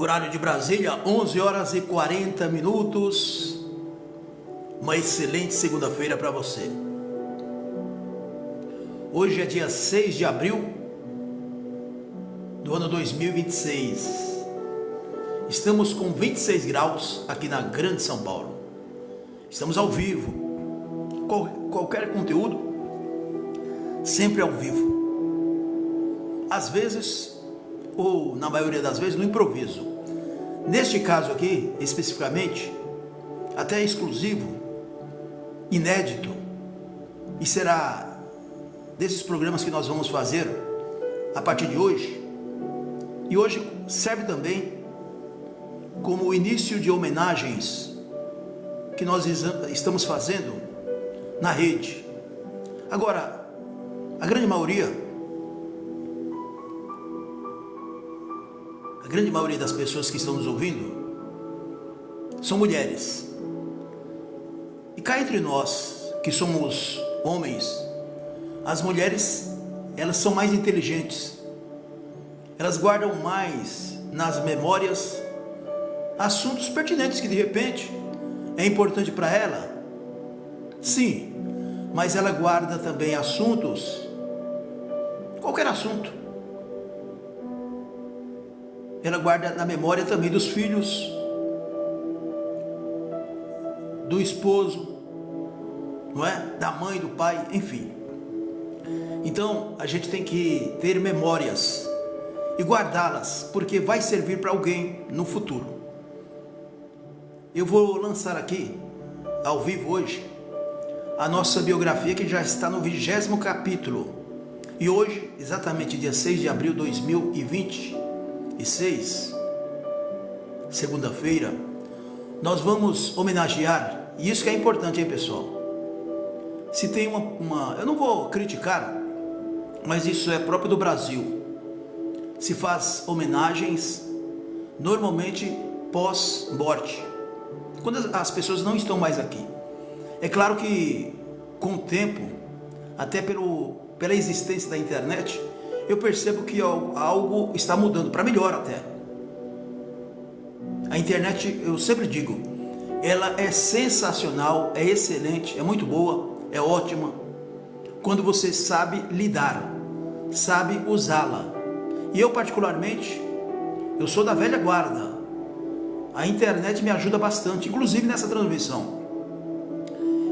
Horário de Brasília, 11 horas e 40 minutos. Uma excelente segunda-feira para você. Hoje é dia 6 de abril do ano 2026. Estamos com 26 graus aqui na Grande São Paulo. Estamos ao vivo. Qualquer conteúdo, sempre ao vivo. Às vezes, ou na maioria das vezes, no improviso. Neste caso aqui, especificamente, até exclusivo, inédito, e será desses programas que nós vamos fazer a partir de hoje. E hoje serve também como o início de homenagens que nós estamos fazendo na rede. Agora, a grande maioria das pessoas que estão nos ouvindo são mulheres. E cá entre nós, que somos homens, as mulheres, elas são mais inteligentes. Elas guardam mais nas memórias assuntos pertinentes que de repente é importante para ela. Sim, mas ela guarda também assuntos, qualquer assunto. Ela guarda na memória também dos filhos, do esposo, não é? Da mãe, do pai, enfim. Então, a gente tem que ter memórias e guardá-las, porque vai servir para alguém no futuro. Eu vou lançar aqui, ao vivo hoje, a nossa biografia, que já está no 20º capítulo. E hoje, exatamente dia 6 de abril de 2026, segunda-feira, nós vamos homenagear, e isso que é importante, hein, pessoal? Se tem eu não vou criticar, mas isso é próprio do Brasil. Se faz homenagens normalmente pós-morte, quando as pessoas não estão mais aqui. É claro que com o tempo, até pela existência da internet, eu percebo que algo está mudando, para melhor até. A internet, eu sempre digo, ela é sensacional, é excelente, é muito boa, é ótima, quando você sabe lidar, sabe usá-la. E eu particularmente, eu sou da velha guarda. A internet me ajuda bastante, inclusive nessa transmissão.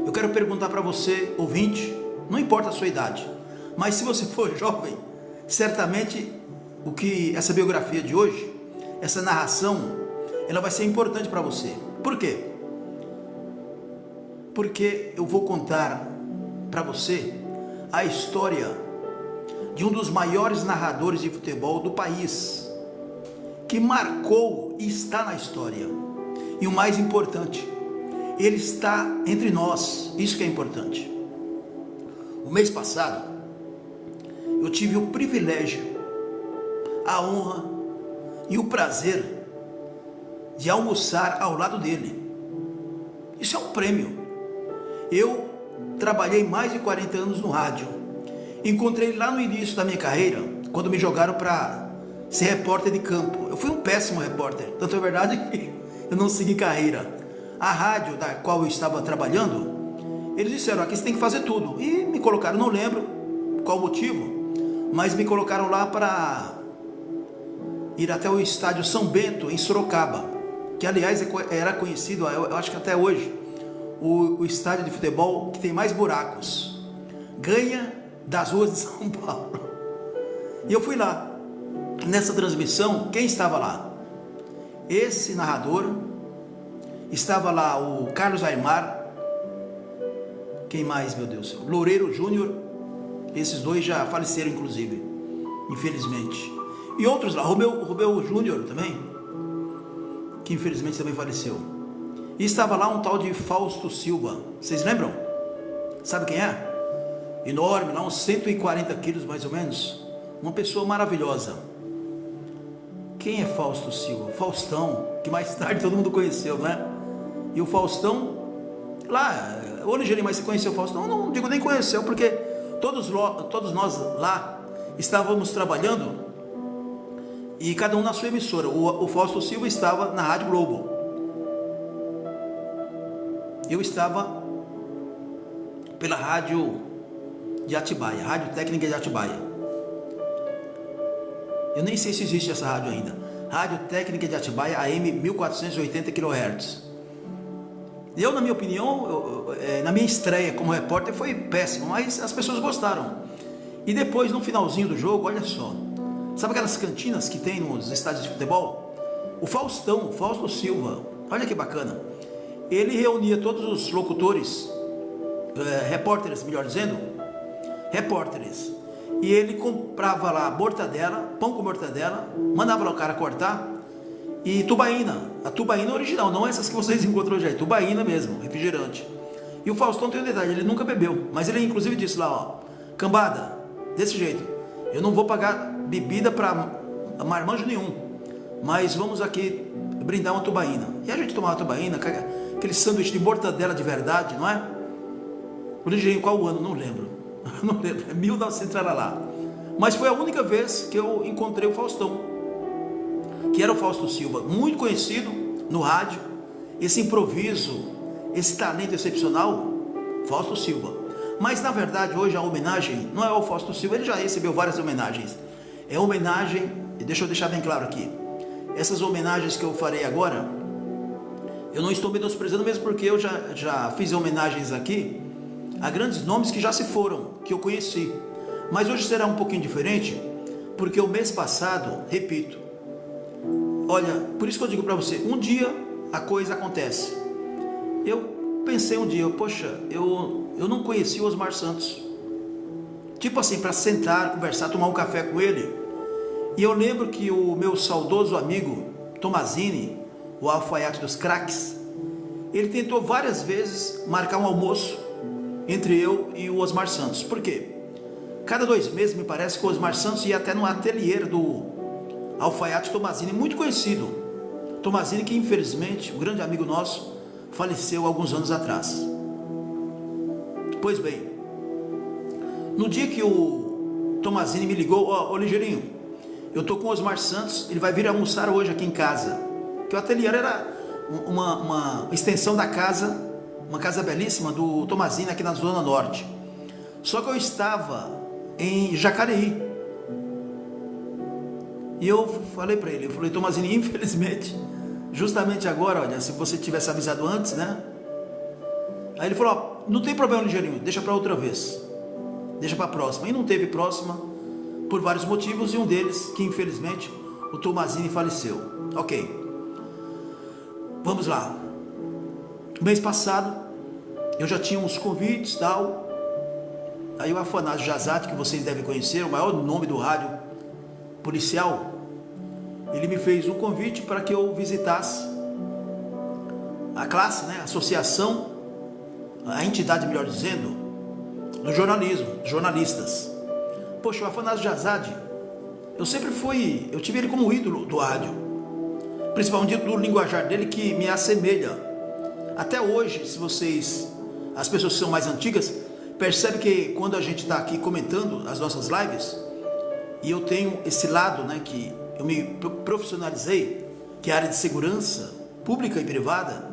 Eu quero perguntar para você, ouvinte, não importa a sua idade, mas se você for jovem, certamente essa biografia de hoje, essa narração, ela vai ser importante para você. Por quê? Porque eu vou contar para você a história de um dos maiores narradores de futebol do país, que marcou e está na história. E o mais importante, ele está entre nós. Isso que é importante. O mês passado, eu tive o privilégio, a honra e o prazer de almoçar ao lado dele. Isso é um prêmio. Eu trabalhei mais de 40 anos no rádio. Encontrei lá no início da minha carreira, quando me jogaram para ser repórter de campo. Eu fui um péssimo repórter, tanto é verdade que eu não segui carreira. A rádio da qual eu estava trabalhando, eles disseram, aqui você tem que fazer tudo. E me colocaram, não lembro qual o motivo, mas me colocaram lá para ir até o estádio São Bento, em Sorocaba, que aliás era conhecido, eu acho que até hoje, o estádio de futebol que tem mais buracos, ganha das ruas de São Paulo. E eu fui lá. Nessa transmissão, quem estava lá? Esse narrador, estava lá o Carlos Aymar, quem mais, meu Deus? Loureiro Júnior, esses dois já faleceram inclusive, infelizmente. E outros lá, Romeu Júnior também, que infelizmente também faleceu. E estava lá um tal de Fausto Silva, vocês lembram? Sabe quem é? Enorme, lá uns 140 quilos mais ou menos, uma pessoa maravilhosa. Quem é Fausto Silva? Faustão, que mais tarde todo mundo conheceu, né? E o Faustão, lá, hoje ele mais se conheceu o Faustão, não digo nem conheceu, porque todos nós lá estávamos trabalhando e cada um na sua emissora. O Fausto Silva estava na Rádio Globo, eu estava pela Rádio de Atibaia, Rádio Técnica de Atibaia. Eu nem sei se existe essa rádio ainda. Rádio Técnica de Atibaia, AM 1480 kHz. Eu, na minha opinião, na minha estreia como repórter foi péssimo, mas as pessoas gostaram. E depois, no finalzinho do jogo, olha só, sabe aquelas cantinas que tem nos estádios de futebol? O Fausto Silva, olha que bacana, ele reunia todos os locutores, repórteres, melhor dizendo, repórteres, e ele comprava lá mortadela, pão com mortadela, mandava lá o cara cortar, e tubaína, a tubaína original, não essas que vocês encontram hoje aí, tubaína mesmo, refrigerante. E o Faustão tem um detalhe, ele nunca bebeu, mas ele inclusive disse lá, ó, cambada, desse jeito, eu não vou pagar bebida para marmanjo nenhum, mas vamos aqui brindar uma tubaína. E a gente tomava tubaína, aquele sanduíche de mortadela de verdade, não é? Originei qual ano? Não lembro. Não lembro, é 1900 lá. Mas foi a única vez que eu encontrei o Faustão, que era o Fausto Silva, muito conhecido no rádio, esse improviso, esse talento excepcional, Fausto Silva. Mas na verdade hoje a homenagem não é ao Fausto Silva, ele já recebeu várias homenagens. É homenagem, e deixa eu deixar bem claro aqui, essas homenagens que eu farei agora, eu não estou menosprezando mesmo porque eu já fiz homenagens aqui a grandes nomes que já se foram, que eu conheci. Mas hoje será um pouquinho diferente, porque o mês passado, repito, olha, por isso que eu digo para você, um dia a coisa acontece. Eu pensei um dia, poxa, eu não conheci o Osmar Santos. Tipo assim, para sentar, conversar, tomar um café com ele. E eu lembro que o meu saudoso amigo Tomazini, o alfaiate dos craques, ele tentou várias vezes marcar um almoço entre eu e o Osmar Santos. Por quê? Cada 2 meses me parece que o Osmar Santos ia até no ateliê do alfaiate Tomazini, muito conhecido. Tomazini que infelizmente, um grande amigo nosso, faleceu alguns anos atrás. Pois bem, no dia que o Tomazini me ligou, ô Ligeirinho, eu tô com o Osmar Santos, ele vai vir almoçar hoje aqui em casa, que o ateliê era uma extensão da casa, uma casa belíssima do Tomazini aqui na Zona Norte. Só que eu estava em Jacareí, e eu falei para ele, eu falei, Tomazini, infelizmente, justamente agora, olha, se você tivesse avisado antes, né? Aí ele falou, ó, não tem problema, Ligeirinho, deixa para outra vez, deixa para a próxima. E não teve próxima por vários motivos, e um deles, que infelizmente, o Tomazini faleceu. Ok, vamos lá. Mês passado, eu já tinha uns convites, tal. Aí o Afanásio Jazati, que vocês devem conhecer, o maior nome do rádio policial, ele me fez um convite para que eu visitasse a classe, né, a associação, a entidade, melhor dizendo, do jornalismo, jornalistas. Poxa, o Afanásio Jazati, eu tive ele como ídolo do rádio, principalmente do linguajar dele, que me assemelha. Até hoje, se as pessoas que são mais antigas, percebem que quando a gente está aqui comentando as nossas lives, e eu tenho esse lado, né, que eu me profissionalizei, que é a área de segurança pública e privada,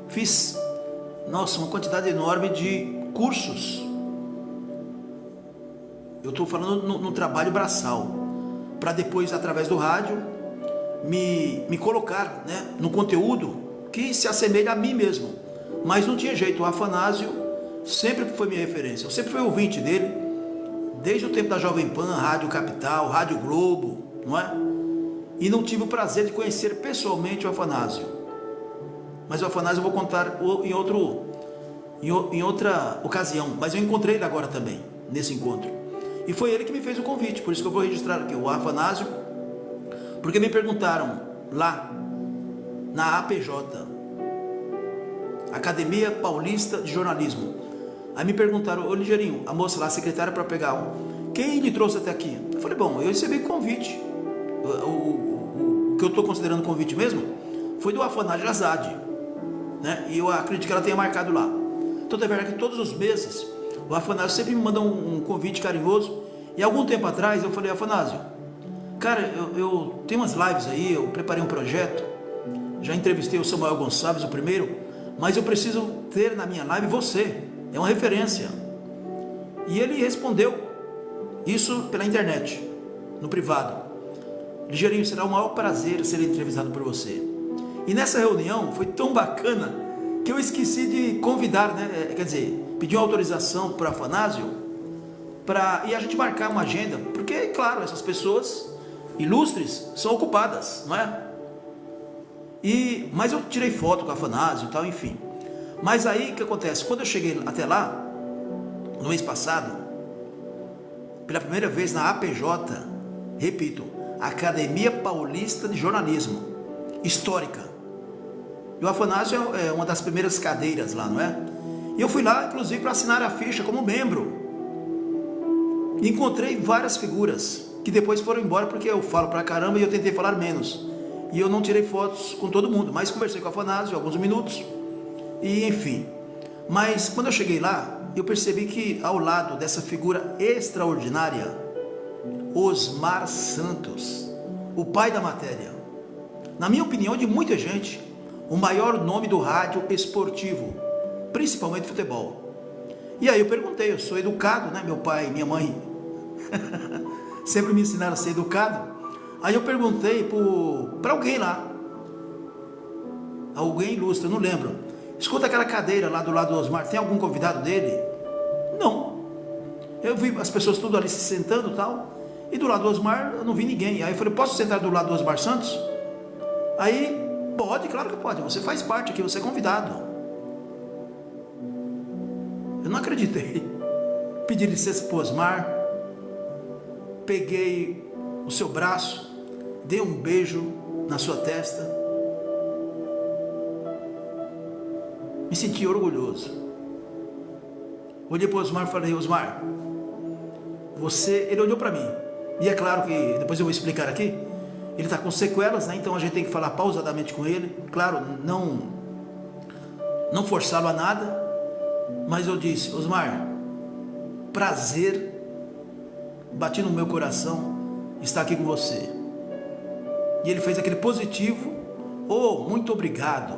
fiz, nossa, uma quantidade enorme de cursos. Eu estou falando no trabalho braçal, para depois, através do rádio, me colocar, né, no conteúdo que se assemelha a mim mesmo. Mas não tinha jeito, o Afanásio sempre foi minha referência, eu sempre fui ouvinte dele, desde o tempo da Jovem Pan, Rádio Capital, Rádio Globo, não é? E não tive o prazer de conhecer pessoalmente o Afanásio. Mas o Afanásio eu vou contar em outra ocasião, mas eu encontrei ele agora também, nesse encontro. E foi ele que me fez o convite, por isso que eu vou registrar aqui o Afanásio, porque me perguntaram lá, na APJ, Academia Paulista de Jornalismo. Aí me perguntaram, ô Ligeirinho, a moça lá, a secretária, para pegar quem lhe trouxe até aqui? Eu falei, bom, eu recebi convite. O que eu estou considerando convite mesmo foi do Afanásio Jazati, né? E eu acredito que ela tenha marcado lá. Então é verdade que todos os meses o Afanásio sempre me manda um convite carinhoso. E algum tempo atrás eu falei, Afanásio, cara, eu tenho umas lives aí, eu preparei um projeto, já entrevistei o Samuel Gonçalves, o primeiro, mas eu preciso ter na minha live você, é uma referência. E ele respondeu isso pela internet, no privado. Ligeirinho, será o maior prazer ser entrevistado por você. E nessa reunião foi tão bacana que eu esqueci de convidar, né? Quer dizer, pedir uma autorização para o Afanásio e a gente marcar uma agenda, porque, claro, essas pessoas ilustres são ocupadas, não é? Mas eu tirei foto com o Afanásio e tal, enfim. Mas aí o que acontece? Quando eu cheguei até lá, no mês passado, pela primeira vez na APJ, repito, Academia Paulista de Jornalismo, histórica. E o Afanásio é uma das primeiras cadeiras lá, não é? E eu fui lá, inclusive, para assinar a ficha como membro. E encontrei várias figuras que depois foram embora porque eu falo pra caramba e eu tentei falar menos. E eu não tirei fotos com todo mundo, mas conversei com o Afanásio alguns minutos. E enfim. Mas quando eu cheguei lá, eu percebi que ao lado dessa figura extraordinária, Osmar Santos, o pai da matéria, na minha opinião, de muita gente, o maior nome do rádio esportivo, principalmente futebol. E aí eu perguntei, eu sou educado, né? Meu pai e minha mãe sempre me ensinaram a ser educado. Aí eu perguntei para alguém lá, alguém ilustre, eu não lembro, escuta aquela cadeira lá do lado do Osmar, tem algum convidado dele? Não. Eu vi as pessoas tudo ali se sentando e tal, e do lado do Osmar eu não vi ninguém. Aí eu falei, posso sentar do lado do Osmar Santos? Aí, pode, claro que pode, você faz parte aqui, você é convidado. Eu não acreditei. Pedi licença para o Osmar, peguei o seu braço, dei um beijo na sua testa, me senti orgulhoso. Olhei para o Osmar e falei, Osmar, ele olhou para mim, e é claro que, depois eu vou explicar aqui, ele está com sequelas, né? Então a gente tem que falar pausadamente com ele, claro, não forçá-lo a nada, mas eu disse, Osmar, prazer, bati no meu coração, estar aqui com você. E ele fez aquele positivo, muito obrigado.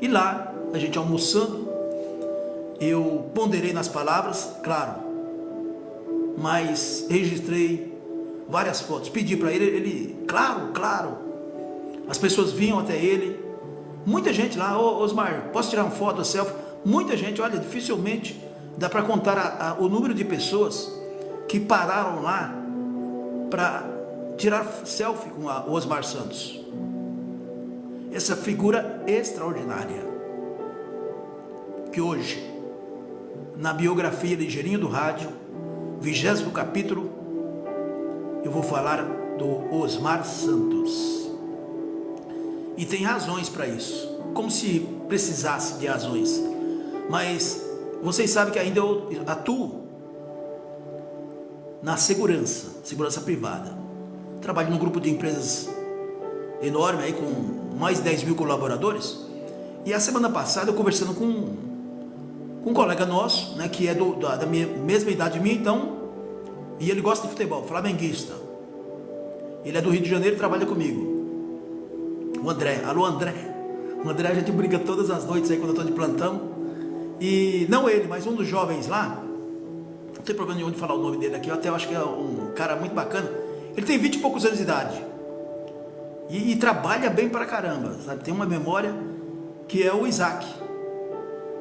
E lá, a gente almoçando, eu ponderei nas palavras, claro, mas registrei várias fotos, pedi para ele, claro, as pessoas vinham até ele, muita gente lá, Osmar, posso tirar uma foto, selfie? Muita gente, olha, dificilmente dá para contar o número de pessoas que pararam lá para tirar selfie com o Osmar Santos, essa figura extraordinária, que hoje, na biografia Ligeirinho do Rádio, 20º capítulo, eu vou falar do Osmar Santos. E tem razões para isso, como se precisasse de razões. Mas vocês sabem que ainda eu atuo na segurança privada. Trabalho num grupo de empresas enorme, aí, com mais de 10 mil colaboradores. E a semana passada eu conversando com um colega nosso, né, que é da mesma idade de mim, então, e ele gosta de futebol, flamenguista. Ele é do Rio de Janeiro e trabalha comigo. O André, alô André. O André a gente brinca todas as noites aí quando eu estou de plantão. E não ele, mas um dos jovens lá, não tem problema nenhum de falar o nome dele aqui, eu até acho que é um cara muito bacana. Ele tem 20 e poucos anos de idade. E trabalha bem pra caramba, sabe? Tem uma memória que é o Isaac.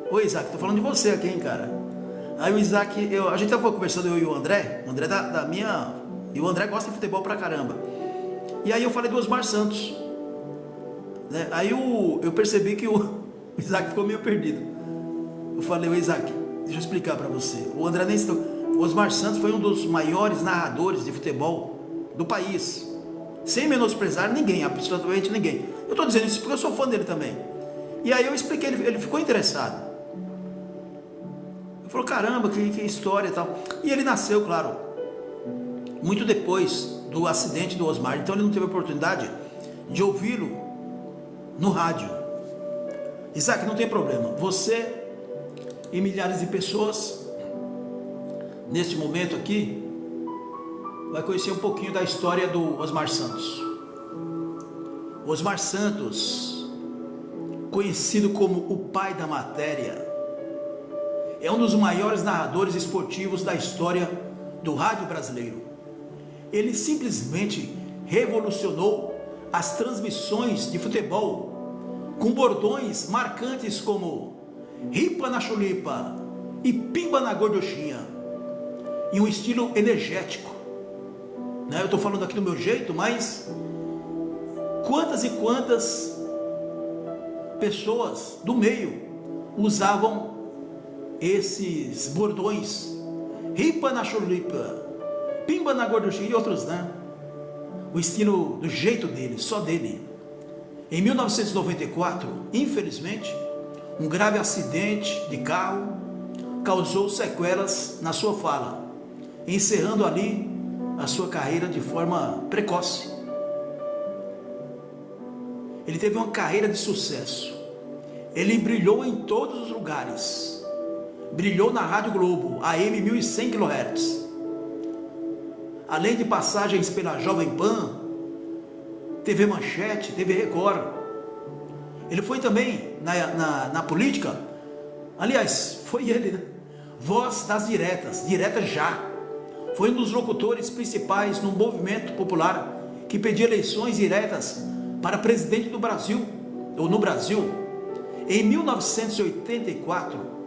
Ô Isaac, tô falando de você aqui, hein, cara. Aí o Isaac, a gente tava conversando, eu e o André da minha... E o André gosta de futebol pra caramba. E aí eu falei do Osmar Santos, né? Aí eu percebi que o Isaac ficou meio perdido. Eu falei, ô Isaac, deixa eu explicar pra você. O André nem citou. O Osmar Santos foi um dos maiores narradores de futebol do país. Sem menosprezar ninguém, absolutamente ninguém. Eu tô dizendo isso porque eu sou fã dele também. E aí eu expliquei, ele ficou interessado. Ele falou, caramba, que história e tal. E ele nasceu, claro, muito depois do acidente do Osmar. Então ele não teve a oportunidade de ouvi-lo no rádio. Isaac, não tem problema. Você e milhares de pessoas, neste momento aqui, vai conhecer um pouquinho da história do Osmar Santos. Osmar Santos, conhecido como o pai da matéria, é um dos maiores narradores esportivos da história do rádio brasileiro. Ele simplesmente revolucionou as transmissões de futebol com bordões marcantes como ripa na chulipa e pimba na gorduchinha, e um estilo energético, né? Eu estou falando aqui do meu jeito, mas quantas e quantas pessoas do meio usavam esses bordões, ripa na chulipa, pimba na gorduchinha e outros, né? O estilo do jeito dele, só dele. Em 1994, infelizmente, um grave acidente de carro causou sequelas na sua fala, encerrando ali a sua carreira de forma precoce. Ele teve uma carreira de sucesso. Ele brilhou em todos os lugares. Brilhou na Rádio Globo, AM 1100 kHz. Além de passagens pela Jovem Pan, TV Manchete, TV Record. Ele foi também na política. Aliás, foi ele, né? Voz das diretas, direta já. Foi um dos locutores principais no movimento popular que pedia eleições diretas para presidente do Brasil, ou no Brasil. Em 1984,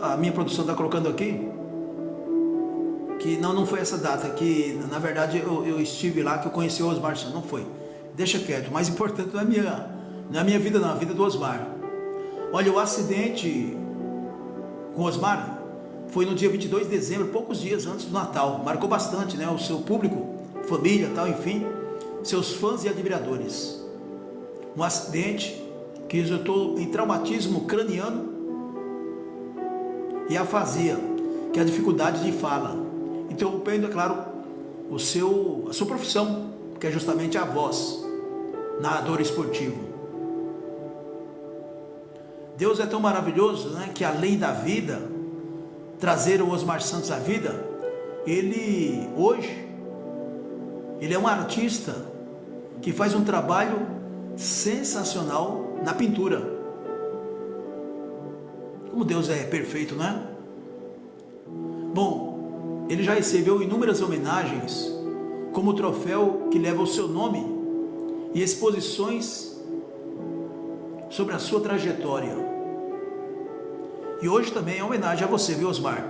a minha produção está colocando aqui que não foi essa data, que na verdade eu estive lá, que eu conheci o Osmar Santos, não foi. Deixa quieto, o mais importante não é a minha vida, não, a vida do Osmar. Olha, o acidente com o Osmar foi no dia 22 de dezembro, poucos dias antes do Natal. Marcou bastante, né, o seu público, família, tal, enfim, seus fãs e admiradores. Um acidente que resultou em traumatismo craniano e afasia, que é a dificuldade de fala, interrompendo, é claro, a sua profissão, que é justamente a voz, narrador esportivo. Deus é tão maravilhoso, né, que além da vida, trazer o Osmar Santos à vida, ele é um artista que faz um trabalho sensacional na pintura. Como Deus é perfeito, não é? Bom, ele já recebeu inúmeras homenagens, como o troféu que leva o seu nome e exposições sobre a sua trajetória. E hoje também é homenagem a você, viu, Osmar?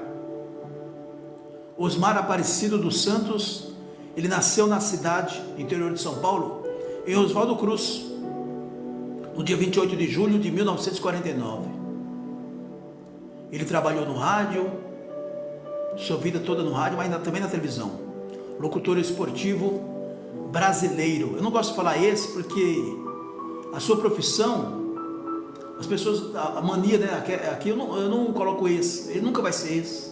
Osmar Aparecido dos Santos, ele nasceu na cidade interior de São Paulo, em Oswaldo Cruz, no dia 28 de julho de 1949. Ele trabalhou no rádio, sua vida toda no rádio, mas também na televisão. Locutor esportivo brasileiro. Eu não gosto de falar esse porque a sua profissão, as pessoas, a mania, né? Aqui eu não coloco esse, ele nunca vai ser esse,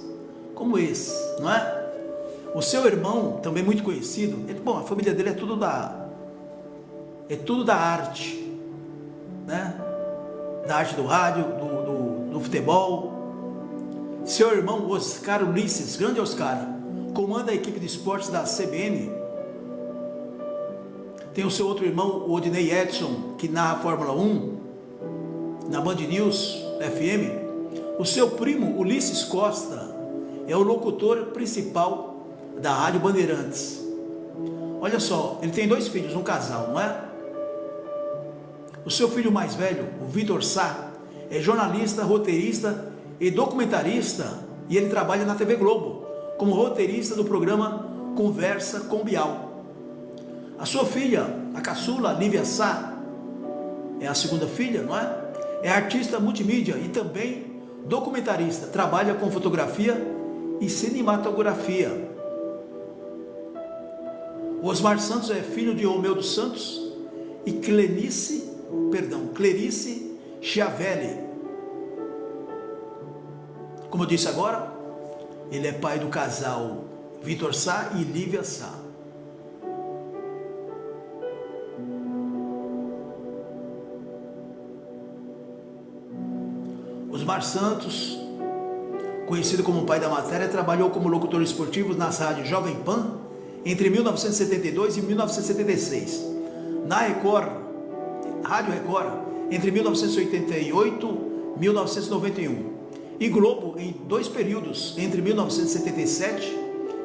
como esse, não é? O seu irmão, também muito conhecido, bom, a família dele é tudo da arte, né? Da arte do rádio, do futebol. Seu irmão Oscar Ulisses, grande Oscar, comanda a equipe de esportes da CBN. Tem o seu outro irmão, o Odinei Edson, que narra a Fórmula 1 na Band News FM. O seu primo Ulisses Costa é o locutor principal da Rádio Bandeirantes. Olha só, ele tem 2 filhos, um casal, não é? O seu filho mais velho, o Vitor Sá, é jornalista, roteirista e documentarista, e ele trabalha na TV Globo como roteirista do programa Conversa com Bial. A sua filha, a caçula Lívia Sá, é a segunda filha, não é? É artista multimídia e também documentarista, trabalha com fotografia e cinematografia. O Osmar Santos é filho de Romeu dos Santos e Clarice Chiavelli. Como eu disse agora, ele é pai do casal Vitor Sá e Lívia Sá. Osmar Santos, conhecido como o pai da matéria, trabalhou como locutor esportivo nas rádios Jovem Pan entre 1972 e 1976. Na Record, Rádio Record, entre 1988 e 1991. E Globo em 2 períodos, entre 1977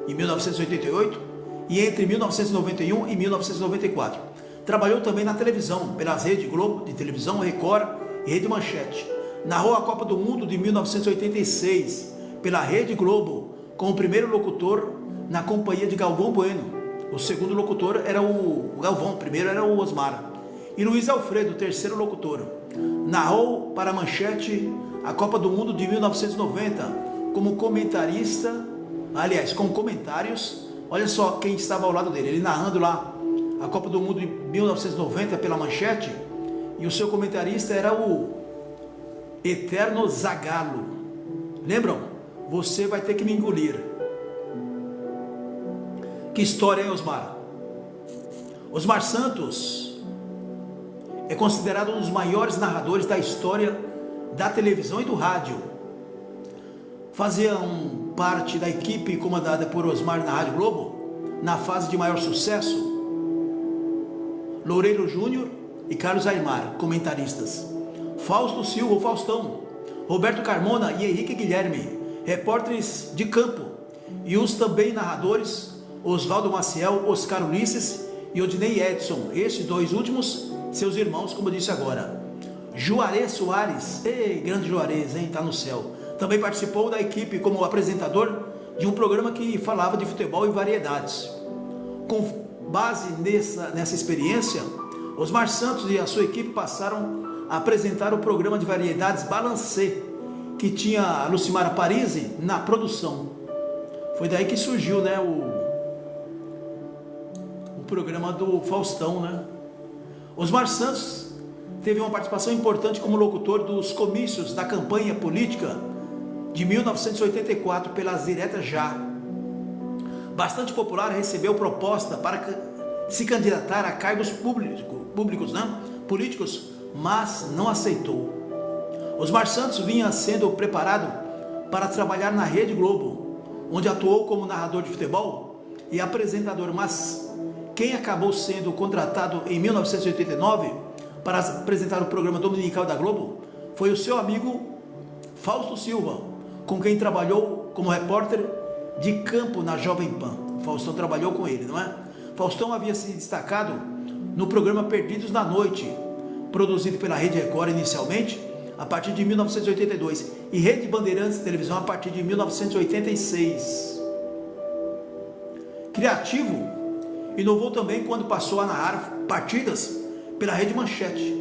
e 1988 e entre 1991 e 1994. Trabalhou também na televisão, pelas redes Globo de televisão, Record e Rede Manchete. Narrou a Copa do Mundo de 1986 pela Rede Globo, como primeiro locutor na companhia de Galvão Bueno. O segundo locutor era o Galvão, o primeiro era o Osmar. E Luiz Alfredo, terceiro locutor. Narrou para a Manchete a Copa do Mundo de 1990 como comentarista, aliás, com comentários. Olha só quem estava ao lado dele, ele narrando lá a Copa do Mundo de 1990 pela Manchete, e o seu comentarista era o Eterno Zagallo. Lembram? Você vai ter que me engolir. Que história, hein, Osmar? Osmar Santos é considerado um dos maiores narradores da história da televisão e do rádio. Fazia parte da equipe comandada por Osmar na Rádio Globo, na fase de maior sucesso. Loureiro Júnior e Carlos Aymar, comentaristas. Fausto Silva, o Faustão. Roberto Carmona e Henrique Guilherme, repórteres de campo. E os também narradores, Oswaldo Maciel, Oscar Ulisses e Odinei Edson. Estes 2 últimos, seus irmãos, como eu disse agora. Juarez Soares, ei, grande Juarez, hein, tá no céu. Também participou da equipe como apresentador de um programa que falava de futebol e variedades. Com base nessa experiência, Osmar Santos e a sua equipe passaram a apresentar o programa de variedades Balancê, que tinha a Lucimara Parisi na produção. Foi daí que surgiu, né, o programa do Faustão, né? Osmar Santos teve uma participação importante como locutor dos comícios da campanha política de 1984 pelas Diretas Já. Bastante popular, recebeu proposta para se candidatar a cargos políticos, mas não aceitou. Osmar Santos vinha sendo preparado para trabalhar na Rede Globo, onde atuou como narrador de futebol e apresentador, mas quem acabou sendo contratado em 1989 para apresentar o programa dominical da Globo foi o seu amigo Fausto Silva, com quem trabalhou como repórter de campo na Jovem Pan. Faustão trabalhou com ele, não é? Faustão havia se destacado no programa Perdidos na Noite, produzido pela Rede Record inicialmente, a partir de 1982, e Rede Bandeirantes de Televisão a partir de 1986. Criativo, inovou também quando passou a narrar partidas pela Rede Manchete.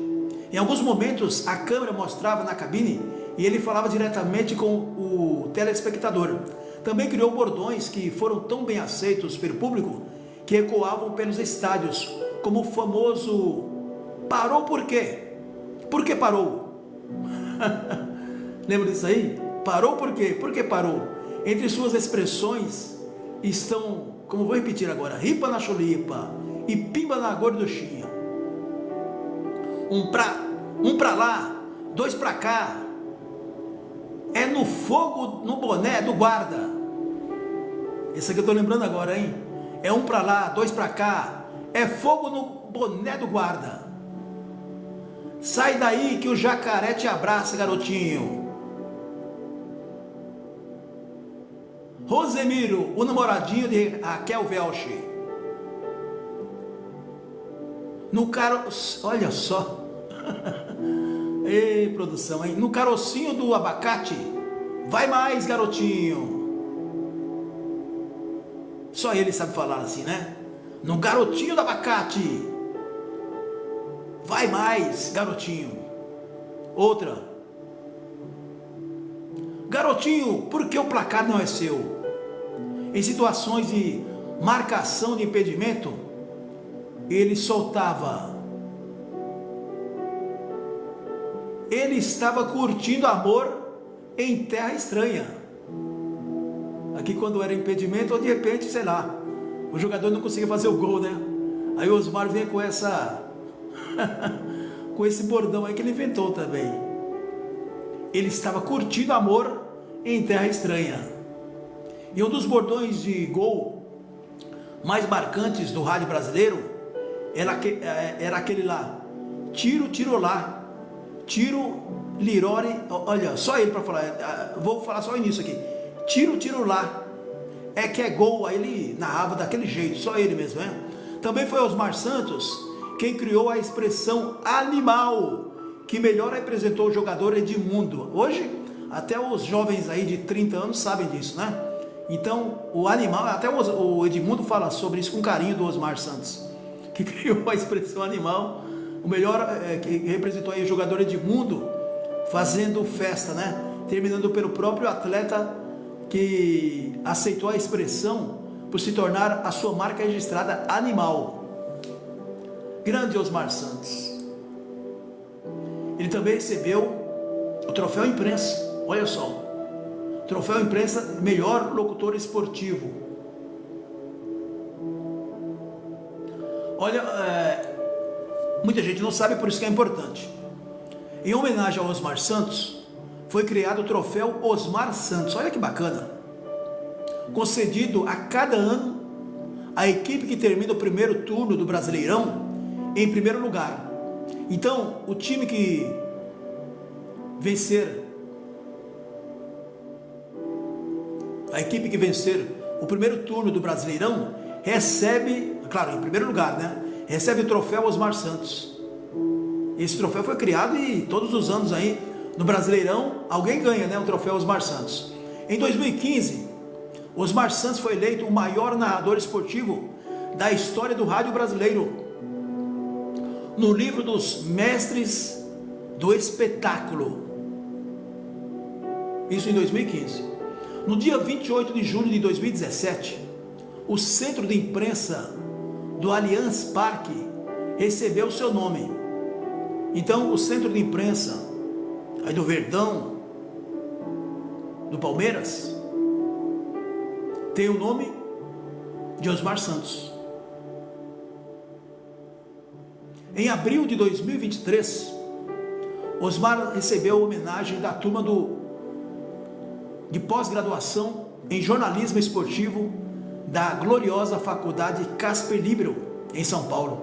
Em alguns momentos, a câmera mostrava na cabine e ele falava diretamente com o telespectador. Também criou bordões que foram tão bem aceitos pelo público que ecoavam pelos estádios, como o famoso "parou por quê? Por que parou?" Lembra disso aí? Parou por quê? Por que parou? Entre suas expressões estão, como vou repetir agora, ripa na chulipa e pimba na gorduchinha. Um pra lá, 2 pra cá. É no fogo, no boné do guarda. Esse aqui eu tô lembrando agora, hein? É 1 pra lá, 2 pra cá. É fogo no boné do guarda. Sai daí que o jacaré te abraça, garotinho. Rosemiro, o namoradinho de Raquel Welch. No olha só. Ei, produção, hein? No carocinho do abacate. Vai mais, garotinho. Só ele sabe falar assim, né? No garotinho do abacate. Vai mais, garotinho. Outra. Garotinho, por que o placar não é seu? Em situações de marcação de impedimento, ele soltava: ele estava curtindo amor em terra estranha. Aqui quando era impedimento, ou de repente, sei lá, o jogador não conseguia fazer o gol, né? Aí o Osmar vem com essa com esse bordão aí que ele inventou também. ele estava curtindo amor em terra estranha. E um dos bordões de gol mais marcantes do rádio brasileiro era aquele lá: tiro, tiro lá, tiro, lirore. Olha, só ele para falar, vou falar só o início aqui: tiro, tiro lá, que é gol. Aí ele narrava daquele jeito, só ele mesmo, né? Também foi Osmar Santos quem criou a expressão animal, que melhor representou o jogador Edmundo. Hoje, até os jovens aí de 30 anos sabem disso, né? Então, o animal, até o Edmundo fala sobre isso com carinho do Osmar Santos, que criou a expressão animal, o melhor, que representou aí o jogador Edmundo, fazendo festa, né? Terminando pelo próprio atleta, que aceitou a expressão por se tornar a sua marca registrada animal. Grande Osmar Santos. Ele também recebeu o troféu imprensa, olha só, troféu imprensa melhor locutor esportivo. Olha, muita gente não sabe, por isso que é importante. Em homenagem ao Osmar Santos, foi criado o troféu Osmar Santos, olha que bacana, concedido a cada ano à equipe que termina o primeiro turno do Brasileirão em primeiro lugar. Então, o time que vencer, a equipe que vencer o primeiro turno do Brasileirão, recebe, claro, em primeiro lugar, né? Recebe o troféu Osmar Santos. Esse troféu foi criado e todos os anos aí, no Brasileirão, alguém ganha, né? O troféu Osmar Santos. Em 2015, Osmar Santos foi eleito o maior narrador esportivo da história do rádio brasileiro, no livro dos mestres do espetáculo. Isso em 2015. No dia 28 de julho de 2017, o centro de imprensa do Allianz Parque recebeu seu nome. Então, o centro de imprensa aí do Verdão, do Palmeiras, tem o nome de Osmar Santos. Em abril de 2023, Osmar recebeu a homenagem da turma de pós-graduação em jornalismo esportivo da gloriosa Faculdade Casper Libero, em São Paulo,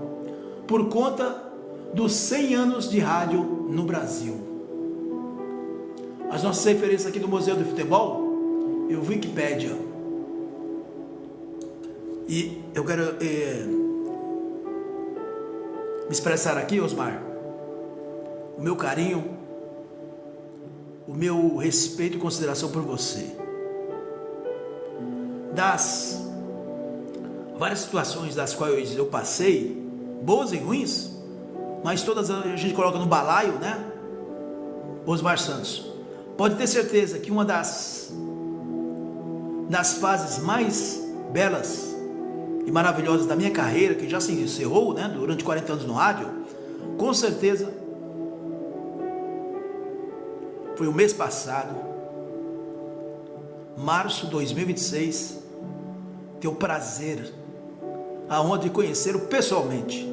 por conta dos 100 anos de rádio no Brasil. As nossas referências aqui do Museu do Futebol, o Wikipédia. E eu quero me expressar aqui, Osmar, o meu carinho, o meu respeito e consideração por você. Das várias situações das quais eu passei, boas e ruins, mas todas a gente coloca no balaio, né? Osmar Santos, pode ter certeza que uma das fases mais belas e maravilhosas da minha carreira, que já se encerrou, né, durante 40 anos no rádio, com certeza foi o mês passado, março de 2026, ter o prazer, a honra de conhecê-lo pessoalmente,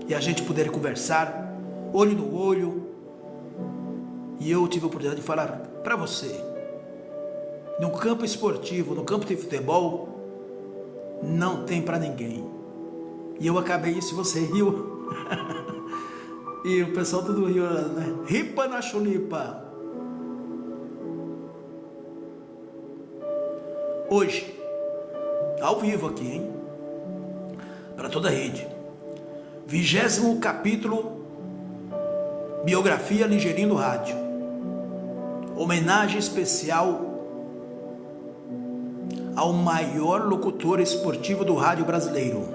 e a gente poder conversar, olho no olho, e eu tive a oportunidade de falar para você, no campo esportivo, no campo de futebol, não tem para ninguém. E eu acabei isso, você riu. E o pessoal tudo riu, né? Ripa na chulipa. Hoje, ao vivo aqui, hein? Para toda a rede. 20º capítulo, biografia Ligeirinho do Rádio. Homenagem especial ao maior locutor esportivo do rádio brasileiro,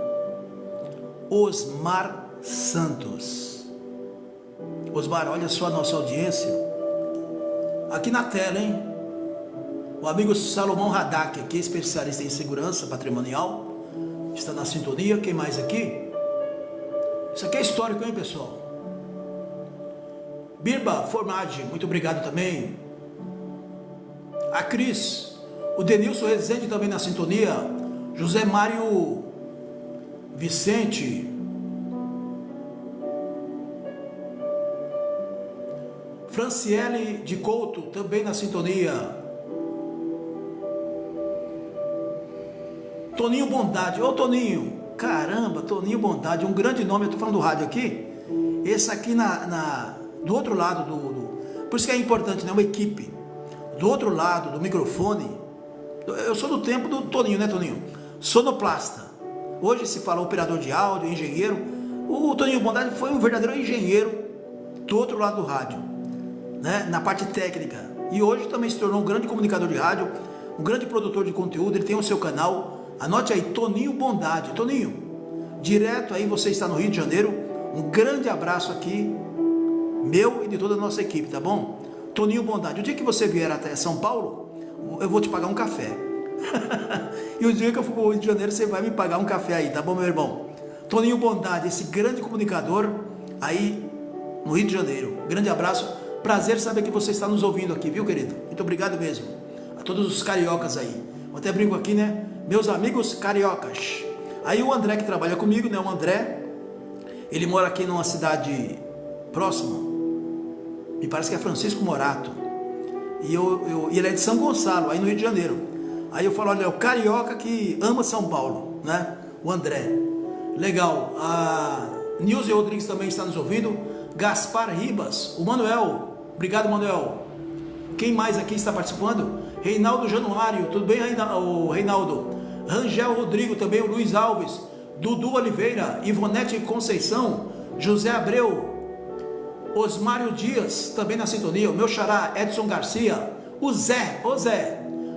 Osmar Santos. Osmar, olha só a nossa audiência aqui na tela, hein? O amigo Salomão Radak, aqui, especialista em segurança patrimonial, está na sintonia. Quem mais aqui? Isso aqui é histórico, hein, pessoal? Birba Formagem, muito obrigado também. A Cris, o Denilson Rezende também na sintonia, José Mário Vicente, Franciele de Couto, também na sintonia. Toninho Bondade, ô Toninho, caramba, Toninho Bondade, um grande nome, eu estou falando do rádio aqui, esse aqui do outro lado, por isso que é importante, né, uma equipe, do outro lado do microfone, eu sou do tempo do Toninho, né Toninho? Sonoplasta, hoje se fala operador de áudio, engenheiro, o Toninho Bondade foi um verdadeiro engenheiro do outro lado do rádio, né, na parte técnica, e hoje também se tornou um grande comunicador de rádio, um grande produtor de conteúdo, ele tem o seu canal. Anote aí, Toninho Bondade. Toninho, direto aí, você está no Rio de Janeiro, um grande abraço aqui, meu e de toda a nossa equipe, tá bom? Toninho Bondade, o dia que você vier até São Paulo, eu vou te pagar um café. E o dia que eu for para o Rio de Janeiro, você vai me pagar um café aí, tá bom, meu irmão? Toninho Bondade, esse grande comunicador aí no Rio de Janeiro. Grande abraço, prazer saber que você está nos ouvindo aqui, viu, querido? Muito obrigado mesmo. A todos os cariocas aí. Eu até brinco aqui, né? Meus amigos cariocas. Aí o André que trabalha comigo, né? O André, ele mora aqui numa cidade próxima, me parece que é Francisco Morato. E ele é de São Gonçalo, aí no Rio de Janeiro. Aí eu falo, olha, é o carioca que ama São Paulo, né? O André. Legal. A Nilce Rodrigues também está nos ouvindo. Gaspar Ribas, o Manuel. Obrigado, Manuel. Quem mais aqui está participando? Reinaldo Januário, tudo bem, Reinaldo? Rangel Rodrigo, também o Luiz Alves, Dudu Oliveira, Ivonete Conceição, José Abreu, Osmário Dias, também na sintonia, o meu xará Edson Garcia, o Zé,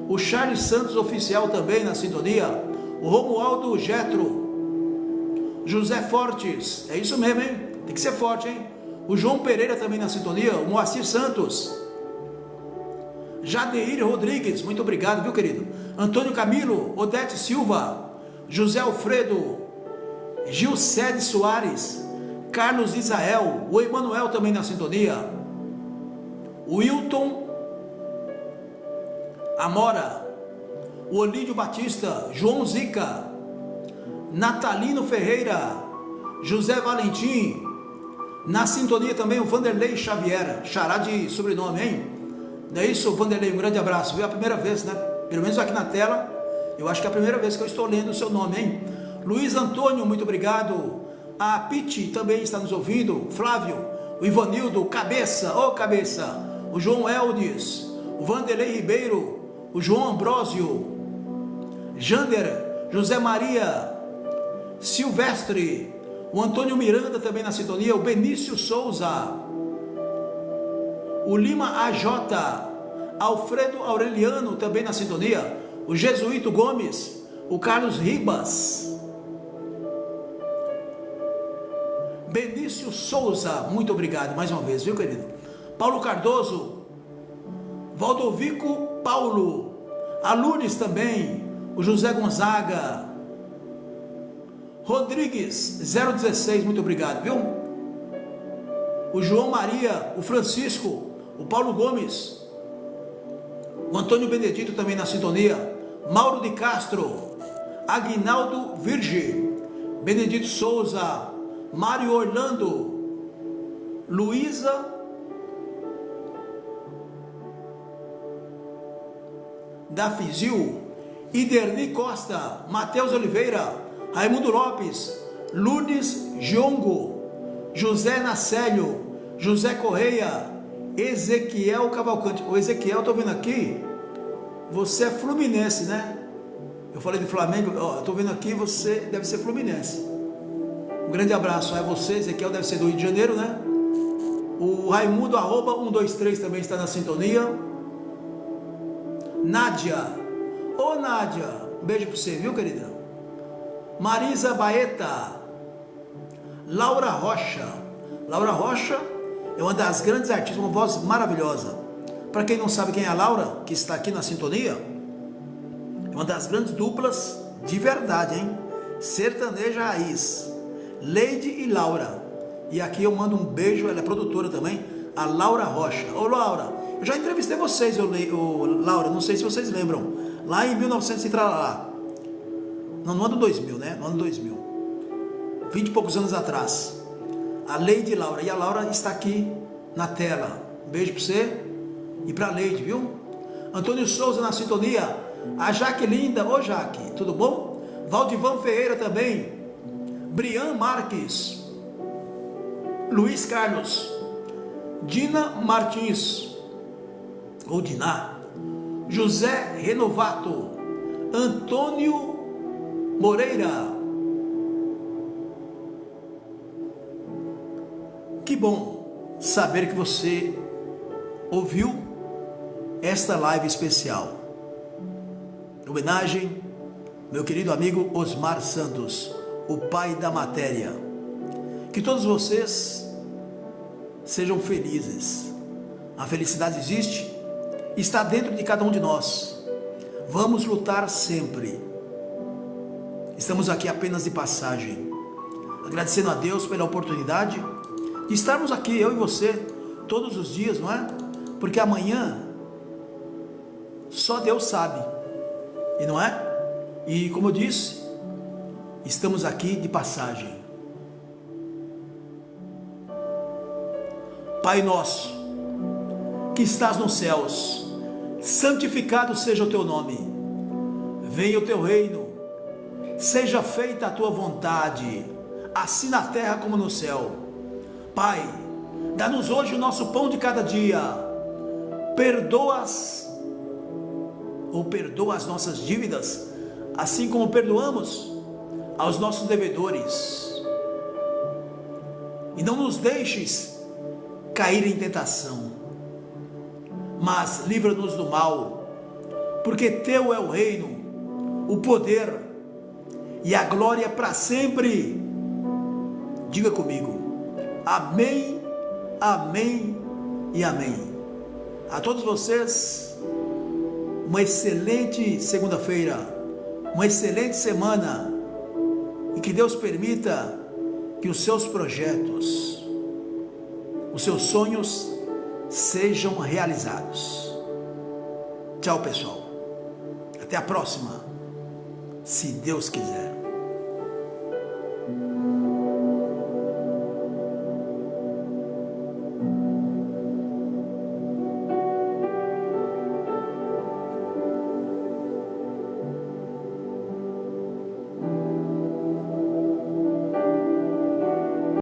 o Charles Santos Oficial também na sintonia, o Romualdo Getro, José Fortes, é isso mesmo, hein? Tem que ser forte, hein? O João Pereira também na sintonia, o Moacir Santos, Jadeir Rodrigues, muito obrigado, viu, querido? Antônio Camilo, Odete Silva, José Alfredo, Gilcede Soares, Carlos Israel, o Emanuel também na sintonia, o Wilton Amora, o Olídio Batista, João Zica, Natalino Ferreira, José Valentim, na sintonia também o Vanderlei Xavier, xará de sobrenome, hein? Não é isso, Vanderlei? Um grande abraço, viu? É a primeira vez, né? Pelo menos aqui na tela, eu acho que é a primeira vez que eu estou lendo o seu nome, hein? Luiz Antônio, muito obrigado. A Piti também está nos ouvindo. Flávio, o Ivanildo, Cabeça, ô Cabeça. O João Eldes, o Vanderlei Ribeiro, o João Ambrósio, Jander, José Maria, Silvestre, o Antônio Miranda também na sintonia, o Benício Souza, o Lima AJ, Alfredo Aureliano também na sintonia, o Jesuíto Gomes, o Carlos Ribas, Benício Souza, muito obrigado mais uma vez, viu, querido? Paulo Cardoso, Valdovico Paulo, a Lourdes também, o José Gonzaga, Rodrigues 016, muito obrigado, viu? O João Maria, o Francisco, o Paulo Gomes, o Antônio Benedito também na sintonia, Mauro de Castro, Aguinaldo Virgem, Benedito Souza, Mário Orlando, Luísa da Fizil, Iderli Costa, Matheus Oliveira, Raimundo Lopes, Lourdes Giongo, José Nacélio, José Correia, Ezequiel Cavalcante. O Ezequiel, estou vendo aqui, você é fluminense, né? Eu falei de Flamengo, estou vendo aqui, você deve ser fluminense. Um grande abraço a você, Ezequiel deve ser do Rio de Janeiro, né? O Raimundo, @123 também está na sintonia. Nádia, ô Nádia, um beijo para você, viu, querida? Marisa Baeta, Laura Rocha é uma das grandes artistas, uma voz maravilhosa. Para quem não sabe quem é a Laura, que está aqui na sintonia, é uma das grandes duplas de verdade, hein? Sertaneja raiz, Leide e Laura. E aqui eu mando um beijo, ela é produtora também, a Laura Rocha. Ô Laura, eu já entrevistei vocês, Laura, não sei se vocês lembram, lá em 1900 e tralá. Não, no ano 2000, né? No ano 2000. 20 e poucos anos atrás. A Leide e Laura. E a Laura está aqui na tela. Um beijo para você e para a Leide, viu? Antônio Souza na sintonia. A Jaque Linda. Ô Jaque, tudo bom? Valdivan Ferreira também. Brian Marques. Luiz Carlos. Dina Martins. Ou Diná. José Renovato. Antônio Moreira. Que bom saber que você ouviu esta live especial. Em homenagem, meu querido amigo Osmar Santos, o pai da matéria. Que todos vocês sejam felizes. A felicidade existe, está dentro de cada um de nós. Vamos lutar sempre. Estamos aqui apenas de passagem. Agradecendo a Deus pela oportunidade de estarmos aqui, eu e você, todos os dias, não é? Porque amanhã só Deus sabe, e não é? E como eu disse, estamos aqui de passagem. Pai nosso, que estás nos céus, santificado seja o teu nome. Venha o teu reino, seja feita a tua vontade, assim na terra como no céu. Pai, dá-nos hoje o nosso pão de cada dia. Perdoa as nossas dívidas, assim como perdoamos aos nossos devedores. E não nos deixes cair em tentação, mas livra-nos do mal, porque teu é o reino, o poder e a glória para sempre. Diga comigo: amém, amém e amém. A todos vocês, uma excelente segunda-feira, uma excelente semana, e que Deus permita que os seus projetos, os seus sonhos sejam realizados. Tchau, pessoal. Até a próxima, se Deus quiser.